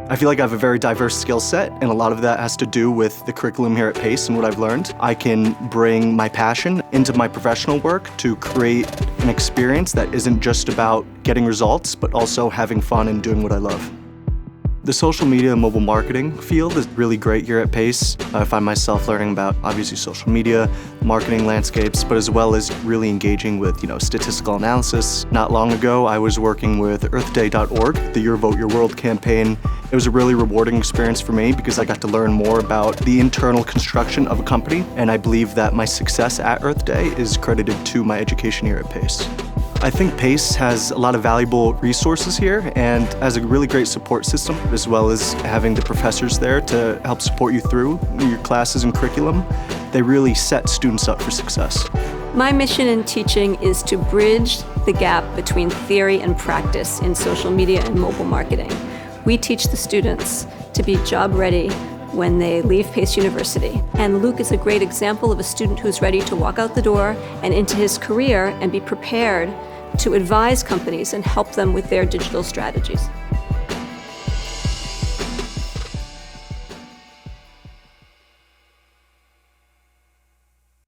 I feel like I have a very diverse skill set, and a lot of that has to do with the curriculum here at PACE and what I've learned. I can bring my passion into my professional work to create an experience that isn't just about getting results, but also having fun and doing what I love. The social media and mobile marketing field is really great here at PACE. I find myself learning about, obviously, social media, marketing landscapes, but as well as really engaging with, statistical analysis. Not long ago, I was working with earthday.org, the Your Vote, Your World campaign. It was a really rewarding experience for me because I got to learn more about the internal construction of a company, and I believe that my success at Earth Day is credited to my education here at PACE. I think PACE has a lot of valuable resources here and has a really great support system, as well as having the professors there to help support you through your classes and curriculum. They really set students up for success. My mission in teaching is to bridge the gap between theory and practice in social media and mobile marketing. We teach the students to be job ready when they leave PACE University. And Luke is a great example of a student who's ready to walk out the door and into his career and be prepared to advise companies and help them with their digital strategies.